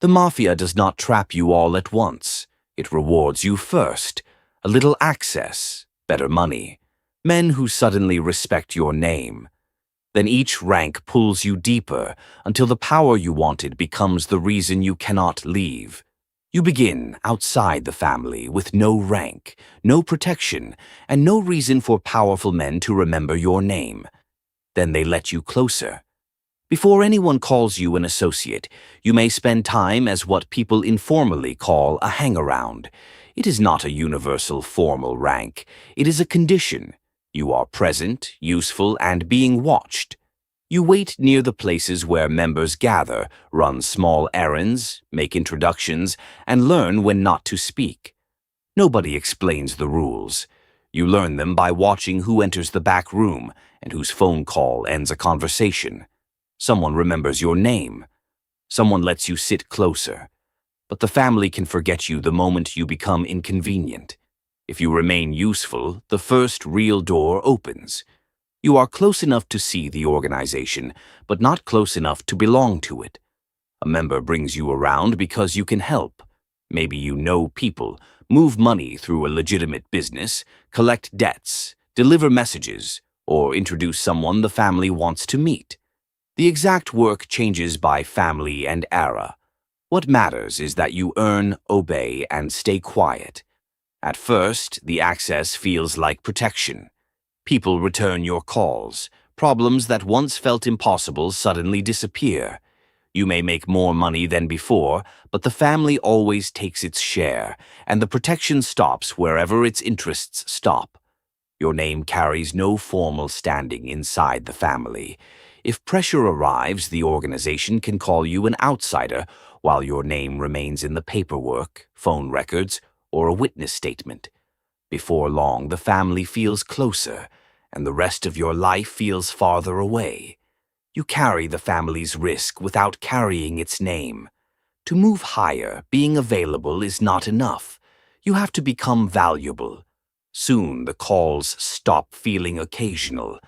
The Mafia does not trap you all at once. It rewards you first. A little access, better money, men who suddenly respect your name. Then each rank pulls you deeper until the power you wanted becomes the reason you cannot leave. You begin outside the family with no rank, no protection, and no reason for powerful men to remember your name. Then they let you closer. Before anyone calls you an associate, you may spend time as what people informally call a hangaround. It is not a universal formal rank. It is a condition. You are present, useful, and being watched. You wait near the places where members gather, run small errands, make introductions, and learn when not to speak. Nobody explains the rules. You learn them by watching who enters the back room and whose phone call ends a conversation. Someone remembers your name. Someone lets you sit closer. But the family can forget you the moment you become inconvenient. If you remain useful, the first real door opens. You are close enough to see the organization, but not close enough to belong to it. A member brings you around because you can help. Maybe you know people, move money through a legitimate business, collect debts, deliver messages, or introduce someone the family wants to meet. The exact work changes by family and era. What matters is that you earn, obey, and stay quiet. At first, the access feels like protection. People return your calls. Problems that once felt impossible suddenly disappear. You may make more money than before, but the family always takes its share, and the protection stops wherever its interests stop. Your name carries no formal standing inside the family. If pressure arrives, the organization can call you an outsider while your name remains in the paperwork, phone records, or a witness statement. Before long, the family feels closer, and the rest of your life feels farther away. You carry the family's risk without carrying its name. To move higher, being available is not enough. You have to become valuable. Soon, the calls stop feeling occasional.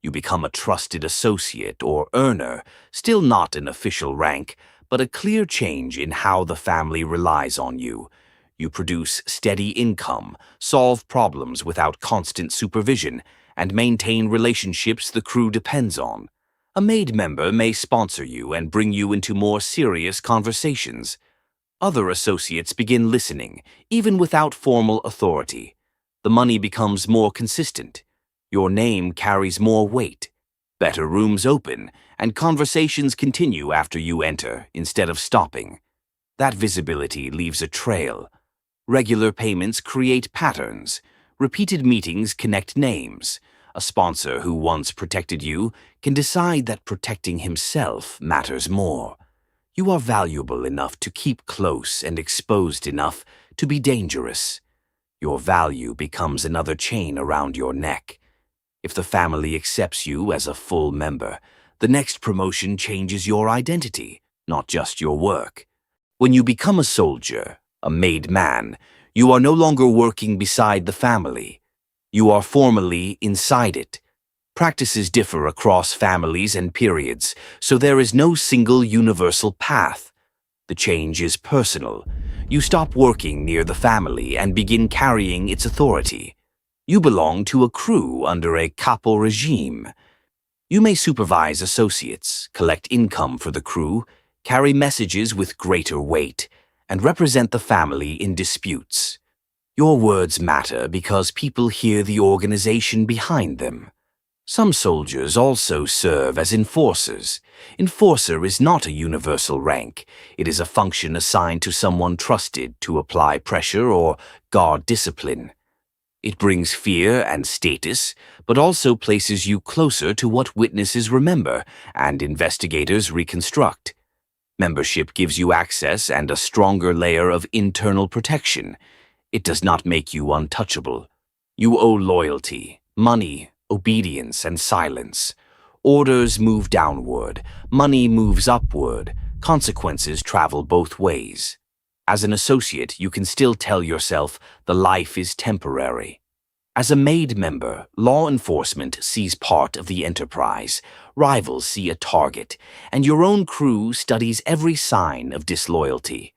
You become a trusted associate or earner, still not an official rank, but a clear change in how the family relies on you. You produce steady income, solve problems without constant supervision, and maintain relationships the crew depends on. A maid member may sponsor you and bring you into more serious conversations. Other associates begin listening, even without formal authority. The money becomes more consistent. Your name carries more weight. Better rooms open, and conversations continue after you enter instead of stopping. That visibility leaves a trail. Regular payments create patterns. Repeated meetings connect names. A sponsor who once protected you can decide that protecting himself matters more. You are valuable enough to keep close and exposed enough to be dangerous. Your value becomes another chain around your neck. If the family accepts you as a full member, the next promotion changes your identity, not just your work. When you become a soldier, a made man, you are no longer working beside the family. You are formally inside it. Practices differ across families and periods, so there is no single universal path. The change is personal. You stop working near the family and begin carrying its authority. You belong to a crew under a Caporegime. You may supervise associates, collect income for the crew, carry messages with greater weight, and represent the family in disputes. Your words matter because people hear the organization behind them. Some soldiers also serve as enforcers. Enforcer is not a universal rank. It is a function assigned to someone trusted to apply pressure or guard discipline. It brings fear and status, but also places you closer to what witnesses remember and investigators reconstruct. Membership gives you access and a stronger layer of internal protection. It does not make you untouchable. You owe loyalty, money, obedience, and silence. Orders move downward, money moves upward, consequences travel both ways. As an associate, you can still tell yourself the life is temporary. As a made member, law enforcement sees part of the enterprise, rivals see a target, and your own crew studies every sign of disloyalty.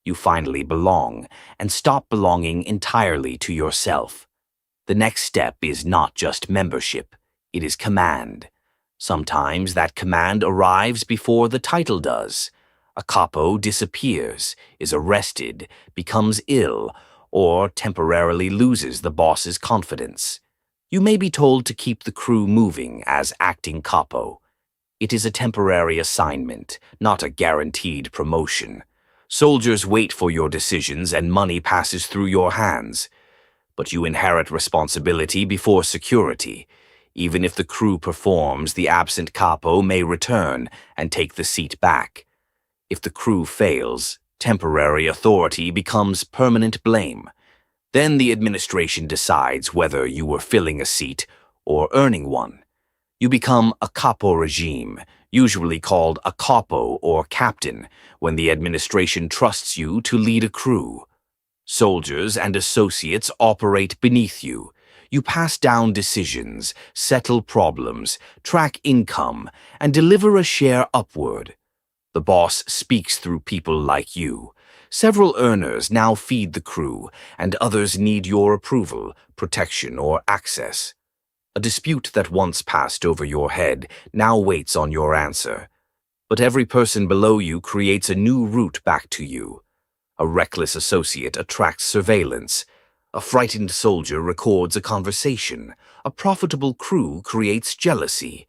You finally belong, and stop belonging entirely to yourself. The next step is not just membership, it is command. Sometimes that command arrives before the title does. A capo disappears, is arrested, becomes ill, or temporarily loses the boss's confidence. You may be told to keep the crew moving as acting capo. It is a temporary assignment, not a guaranteed promotion. Soldiers wait for your decisions and money passes through your hands. But you inherit responsibility before security. Even if the crew performs, the absent capo may return and take the seat back. If the crew fails, temporary authority becomes permanent blame. Then the administration decides whether you were filling a seat or earning one. You become a Caporegime, usually called a capo or captain, when the administration trusts you to lead a crew. Soldiers and associates operate beneath you. You pass down decisions, settle problems, track income, and deliver a share upward. The boss speaks through people like you. Several earners now feed the crew, and others need your approval, protection, or access. A dispute that once passed over your head now waits on your answer. But every person below you creates a new route back to you. A reckless associate attracts surveillance. A frightened soldier records a conversation. A profitable crew creates jealousy.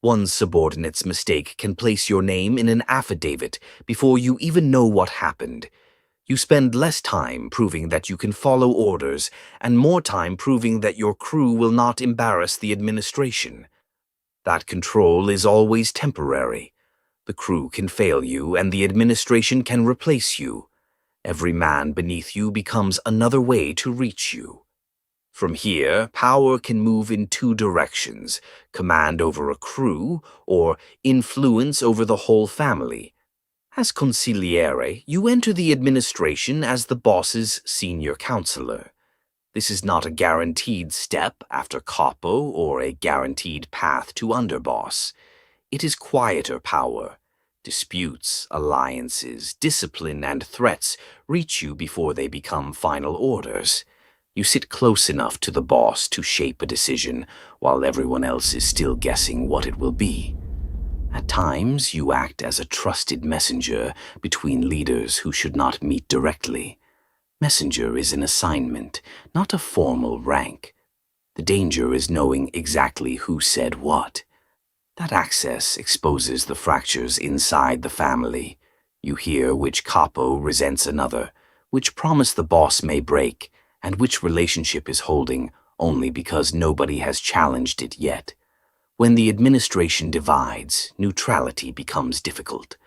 One subordinate's mistake can place your name in an affidavit before you even know what happened. You spend less time proving that you can follow orders and more time proving that your crew will not embarrass the administration. That control is always temporary. The crew can fail you and the administration can replace you. Every man beneath you becomes another way to reach you. From here, power can move in two directions: command over a crew or influence over the whole family. As Consigliere, you enter the administration as the boss's senior counselor. This is not a guaranteed step after Capo or a guaranteed path to Underboss. It is quieter power. Disputes, alliances, discipline, and threats reach you before they become final orders. You sit close enough to the boss to shape a decision while everyone else is still guessing what it will be. At times, you act as a trusted messenger between leaders who should not meet directly. Messenger is an assignment, not a formal rank. The danger is knowing exactly who said what. That access exposes the fractures inside the family. You hear which capo resents another, which promise the boss may break, and which relationship is holding only because nobody has challenged it yet. When the administration divides, neutrality becomes difficult.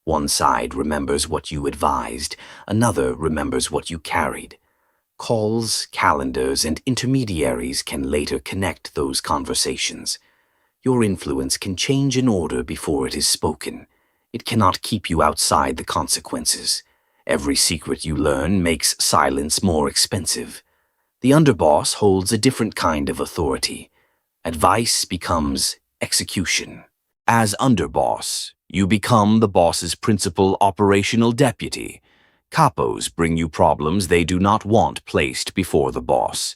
One side remembers what you advised, another remembers what you carried. Calls, calendars, and intermediaries can later connect those conversations. Your influence can change an order before it is spoken. It cannot keep you outside the consequences. Every secret you learn makes silence more expensive. The underboss holds a different kind of authority. Advice becomes execution. As underboss, you become the boss's principal operational deputy. Capos bring you problems they do not want placed before the boss.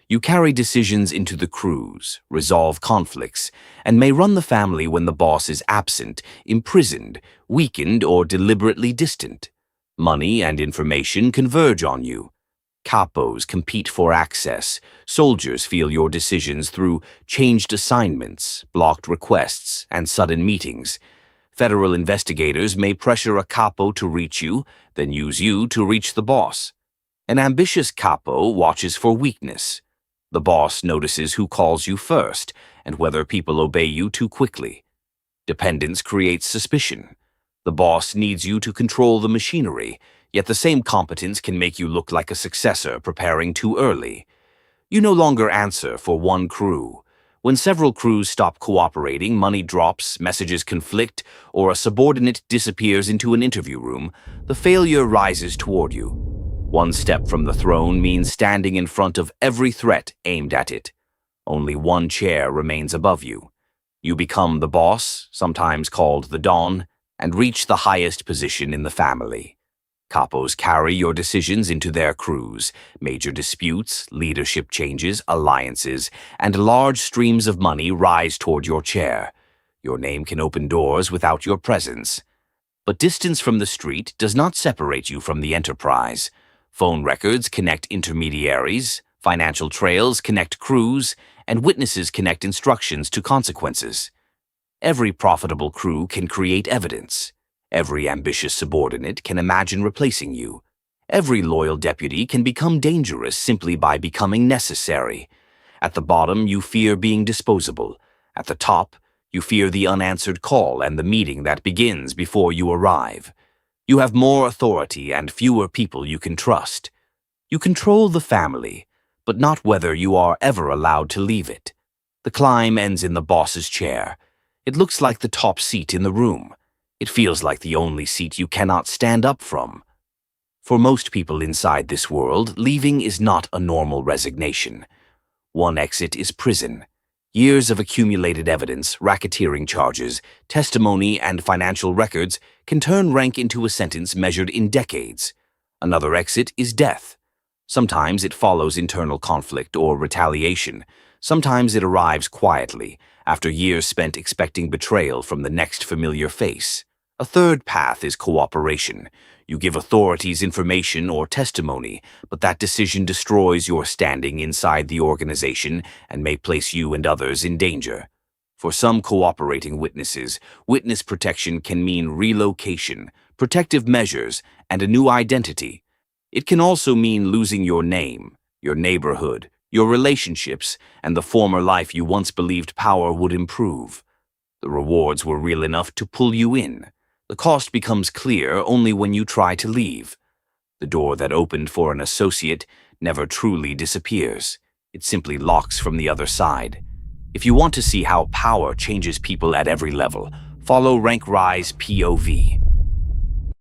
You carry decisions into the crews, resolve conflicts, and may run the family when the boss is absent, imprisoned, weakened, or deliberately distant. Money and information converge on you. Capos compete for access. Soldiers feel your decisions through changed assignments, blocked requests, and sudden meetings. Federal investigators may pressure a capo to reach you, then use you to reach the boss. An ambitious capo watches for weakness. The boss notices who calls you first and whether people obey you too quickly. Dependence creates suspicion. The boss needs you to control the machinery, yet the same competence can make you look like a successor preparing too early. You no longer answer for one crew. When several crews stop cooperating, money drops, messages conflict, or a subordinate disappears into an interview room, the failure rises toward you. One step from the throne means standing in front of every threat aimed at it. Only one chair remains above you. You become the boss, sometimes called the Don, and reach the highest position in the family. Capos carry your decisions into their crews. Major disputes, leadership changes, alliances, and large streams of money rise toward your chair. Your name can open doors without your presence. But distance from the street does not separate you from the enterprise. Phone records connect intermediaries, financial trails connect crews, and witnesses connect instructions to consequences. Every profitable crew can create evidence. Every ambitious subordinate can imagine replacing you. Every loyal deputy can become dangerous simply by becoming necessary. At the bottom, you fear being disposable. At the top, you fear the unanswered call and the meeting that begins before you arrive. You have more authority and fewer people you can trust. You control the family, but not whether you are ever allowed to leave it. The climb ends in the boss's chair. It looks like the top seat in the room. It feels like the only seat you cannot stand up from. For most people inside this world, leaving is not a normal resignation. One exit is prison. Years of accumulated evidence, racketeering charges, testimony, and financial records can turn rank into a sentence measured in decades. Another exit is death. Sometimes it follows internal conflict or retaliation. Sometimes it arrives quietly, after years spent expecting betrayal from the next familiar face. A third path is cooperation. You give authorities information or testimony, but that decision destroys your standing inside the organization and may place you and others in danger. For some cooperating witnesses, witness protection can mean relocation, protective measures, and a new identity. It can also mean losing your name, your neighborhood, your relationships, and the former life you once believed power would improve. The rewards were real enough to pull you in. The cost becomes clear only when you try to leave. The door that opened for an associate never truly disappears. It simply locks from the other side. If you want to see how power changes people at every level, follow Rank Rise POV.